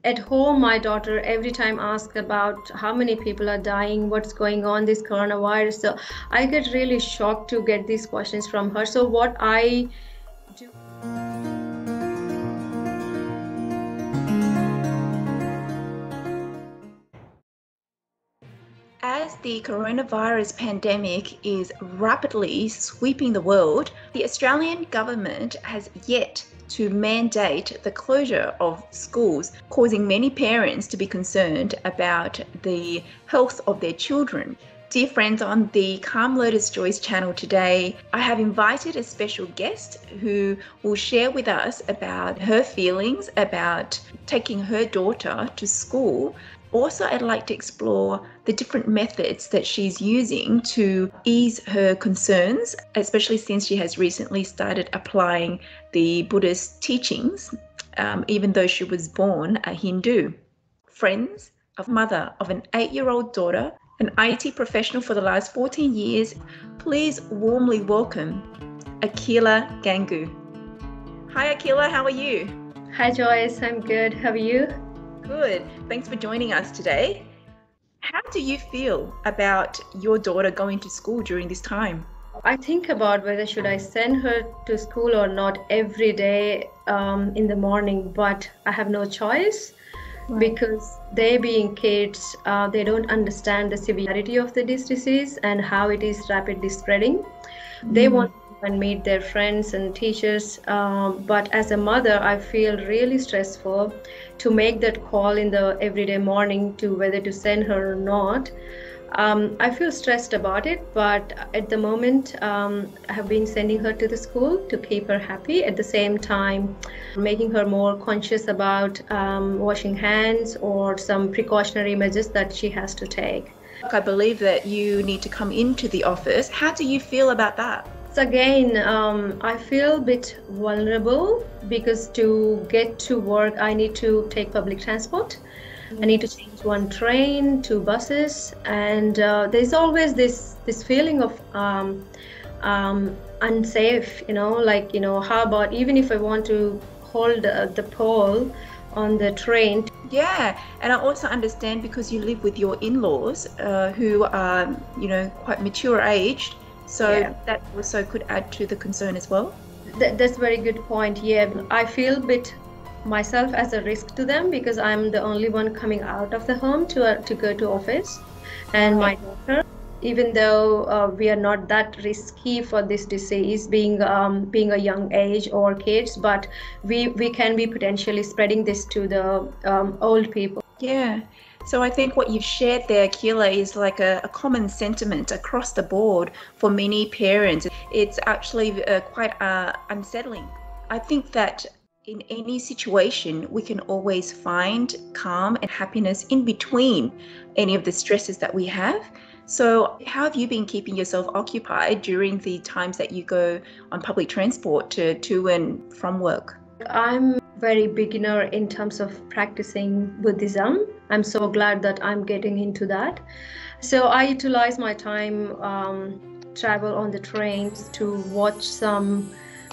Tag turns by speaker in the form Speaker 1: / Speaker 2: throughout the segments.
Speaker 1: At home, my daughter every time asks about how many people are dying, what's going on, this coronavirus. So I get really shocked to get these questions from her. So what I do.
Speaker 2: As the coronavirus pandemic is rapidly sweeping the world, the Australian government has yet to mandate the closure of schools, causing many parents to be concerned about the health of their children. Dear friends, on the Calm Lotus Joyce channel today, I have invited a special guest who will share with us about her feelings about taking her daughter to school. Also, I'd like to explore the different methods that she's using to ease her concerns, especially since she has recently started applying the Buddhist teachings, even though she was born a Hindu. Friends, a mother of an 8-year-old daughter, an IT professional for the last 14 years, please warmly welcome Akila Gangu. Hi Akila, how are you?
Speaker 1: Hi Joyce, I'm good. How are you?
Speaker 2: Good. Thanks for joining us today. How do you feel about your daughter going to school during this time?
Speaker 1: I think about whether should I send her to school or not every day in the morning, but I have no choice. Right. Because they being kids, they don't understand the severity of this disease and how it is rapidly spreading. They want to meet their friends and teachers, but as a mother, I feel really stressful to make that call in the everyday morning to whether to send her or not. I feel stressed about it, but at the moment, I have been sending her to the school to keep her happy. At the same time, making her more conscious about washing hands or some precautionary measures that she has to take.
Speaker 2: I believe that you need to come into the office. How do you feel about that?
Speaker 1: So again, I feel a bit vulnerable because to get to work, I need to take public transport. I need to change one train, 2 buses, and there's always this feeling of unsafe, how about even if I want to hold the pole on the train.
Speaker 2: Yeah, and I also understand because you live with your in-laws who are, quite mature aged, so that also could add to the concern as well.
Speaker 1: That's a very good point. Yeah, I feel a bit myself as a risk to them because I'm the only one coming out of the home to go to office, and my daughter, even though we are not that risky for this disease being a young age or kids, but we can be potentially spreading this to the old people.
Speaker 2: Yeah. So I think what you've shared there, Akila, is like a common sentiment across the board for many parents. It's actually quite unsettling. I think that in any situation, we can always find calm and happiness in between any of the stresses that we have. So how have you been keeping yourself occupied during the times that you go on public transport to and from work?
Speaker 1: I'm very beginner in terms of practicing Buddhism. I'm so glad that I'm getting into that. So I utilize my time, travel on the trains to watch some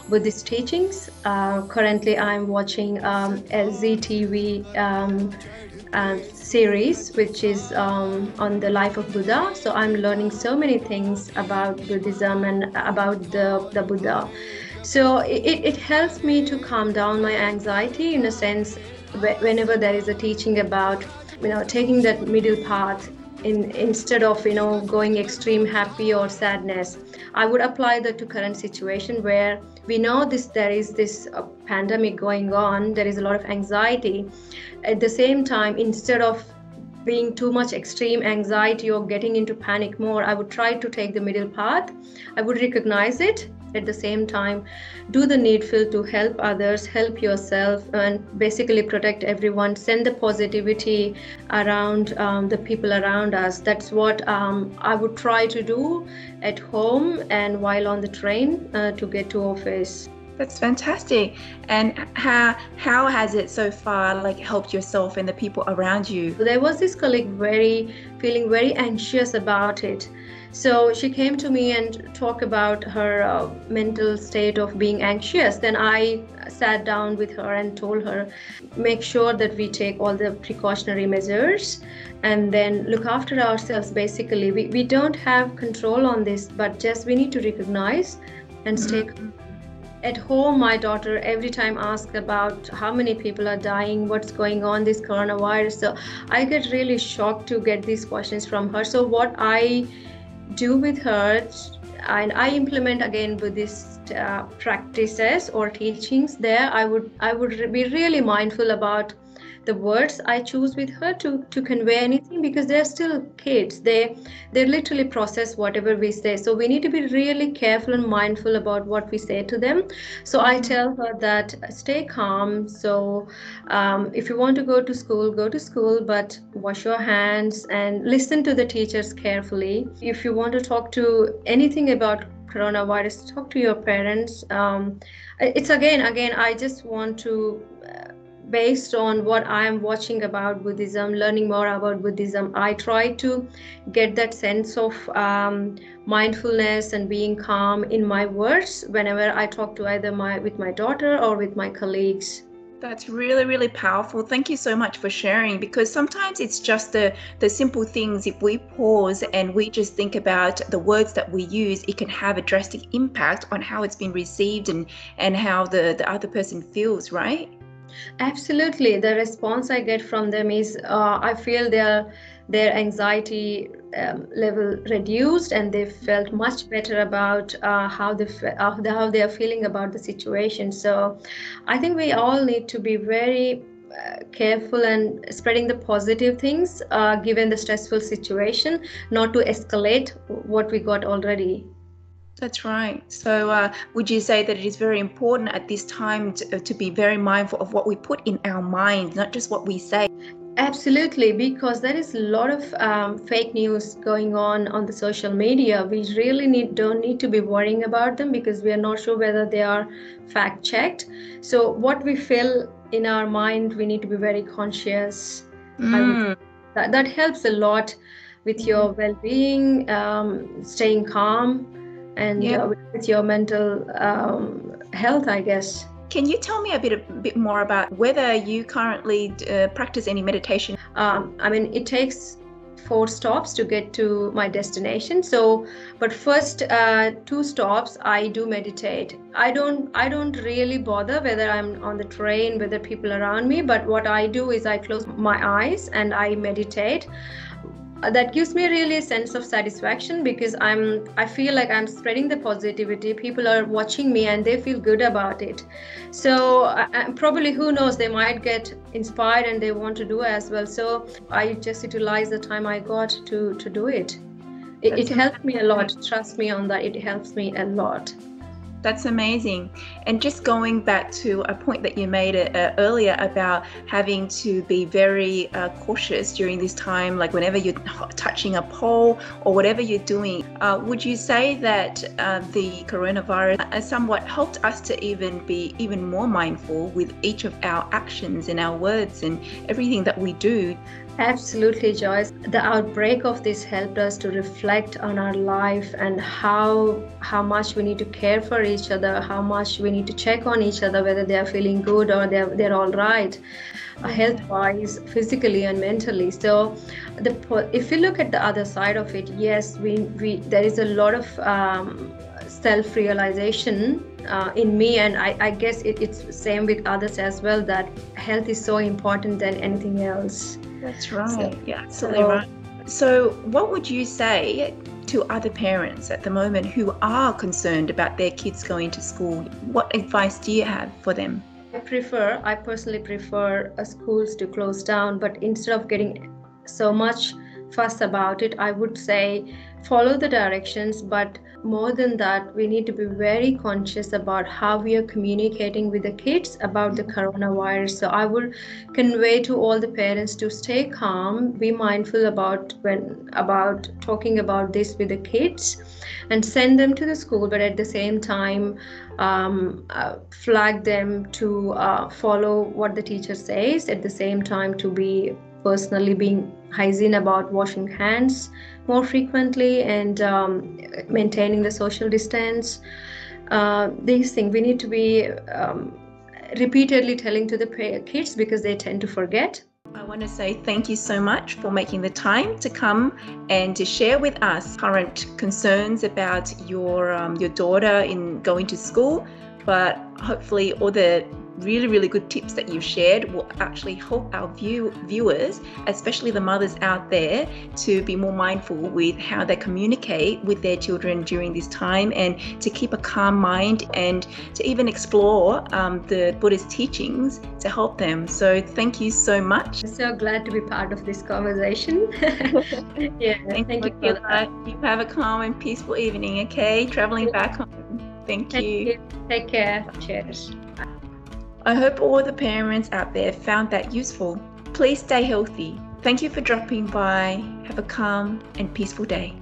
Speaker 1: Buddhist teachings. Currently, I'm watching LZTV series, which is on the life of Buddha. So I'm learning so many things about Buddhism and about the Buddha. So it helps me to calm down my anxiety in a sense. Whenever there is a teaching about taking that middle path, instead of going extreme happy or sadness, I would apply that to current situation where we know there is this pandemic going on. There is a lot of anxiety. At the same time, instead of being too much extreme anxiety or getting into panic more, I would try to take the middle path. I would recognize it. At the same time, do the needful to help others, help yourself, and basically protect everyone. Send the positivity around the people around us. That's what I would try to do at home and while on the train to get to office.
Speaker 2: That's fantastic. And how has it so far like helped yourself and the people around you?
Speaker 1: There was this colleague feeling very anxious about it. So she came to me and talked about her mental state of being anxious. Then I sat down with her and told her, make sure that we take all the precautionary measures and then look after ourselves. Basically, we don't have control on this, but just we need to recognize and stay calm. At home, my daughter every time asks about how many people are dying, what's going on, this coronavirus. So I get really shocked to get these questions from her. So what I do with her, and I implement again Buddhist practices or teachings there, I would be really mindful about the words I choose with her to convey anything, because they're still kids. They literally process whatever we say. So we need to be really careful and mindful about what we say to them. So I tell her that stay calm. So if you want to go to school, but wash your hands and listen to the teachers carefully. If you want to talk to anything about coronavirus, talk to your parents. It's again, I just want to based on what I am watching about Buddhism, learning more about Buddhism, I try to get that sense of mindfulness and being calm in my words whenever I talk to either with my daughter or with my colleagues.
Speaker 2: That's really, really powerful. Thank you so much for sharing, because sometimes it's just the simple things. If we pause and we just think about the words that we use, it can have a drastic impact on how it's been received and how the other person feels, right?
Speaker 1: Absolutely. The response I get from them is I feel their anxiety level reduced, and they felt much better about how they are feeling about the situation. So I think we all need to be very careful and spreading the positive things given the stressful situation, not to escalate what we got already.
Speaker 2: That's right. So would you say that it is very important at this time to be very mindful of what we put in our mind, not just what we say?
Speaker 1: Absolutely, because there is a lot of fake news going on the social media. We really don't need to be worrying about them, because we are not sure whether they are fact checked. So what we feel in our mind, we need to be very conscious. That helps a lot with your well-being, staying calm, and with your mental health, I guess.
Speaker 2: Can you tell me a bit more about whether you currently practice any meditation?
Speaker 1: I mean, it takes 4 stops to get to my destination. So, but first 2 stops, I do meditate. I don't really bother whether I'm on the train, whether people are around me. But what I do is I close my eyes and I meditate. That gives me really a sense of satisfaction, because I feel like I'm spreading the positivity. People are watching me and they feel good about it. So probably, who knows, they might get inspired and they want to do as well. So I just utilize the time I got to do it. It helped me a lot. Trust me on that. It helps me a lot.
Speaker 2: That's amazing. And just going back to a point that you made earlier about having to be very cautious during this time, like whenever you're touching a pole or whatever you're doing, would you say that the coronavirus somewhat helped us to be even more mindful with each of our actions and our words and everything that we do?
Speaker 1: Absolutely, Joyce. The outbreak of this helped us to reflect on our life and how much we need to care for each other, how much we need to check on each other, whether they are feeling good or they're all right, health-wise, physically and mentally. So, if you look at the other side of it, yes, there is a lot of self-realization in me, and I guess it's the same with others as well, that health is so important than anything else.
Speaker 2: That's right. Yeah, absolutely right. So what would you say to other parents at the moment who are concerned about their kids going to school? What advice do you have for them? I personally prefer schools to close down, but instead of getting so much
Speaker 1: fuss about it. I would say follow the directions, but more than that, we need to be very conscious about how we are communicating with the kids about the coronavirus. So I would convey to all the parents to stay calm, be mindful about talking about this with the kids, and send them to the school, but at the same time flag them to follow what the teacher says, at the same time to be personally being hygiene about washing hands more frequently and maintaining the social distance. These things we need to be repeatedly telling to the kids because they tend to forget.
Speaker 2: I want to say thank you so much for making the time to come and to share with us current concerns about your daughter in going to school, but hopefully all the really good tips that you've shared will actually help our viewers, especially the mothers out there, to be more mindful with how they communicate with their children during this time, and to keep a calm mind, and to even explore the Buddha's teachings to help them. So thank you so much.
Speaker 1: I'm so glad to be part of this conversation. Yeah, thank you for that.
Speaker 2: You have a calm and peaceful evening, okay? Traveling back home. Thank you.
Speaker 1: Take care. Cheers.
Speaker 2: I hope all the parents out there found that useful. Please stay healthy. Thank you for dropping by. Have a calm and peaceful day.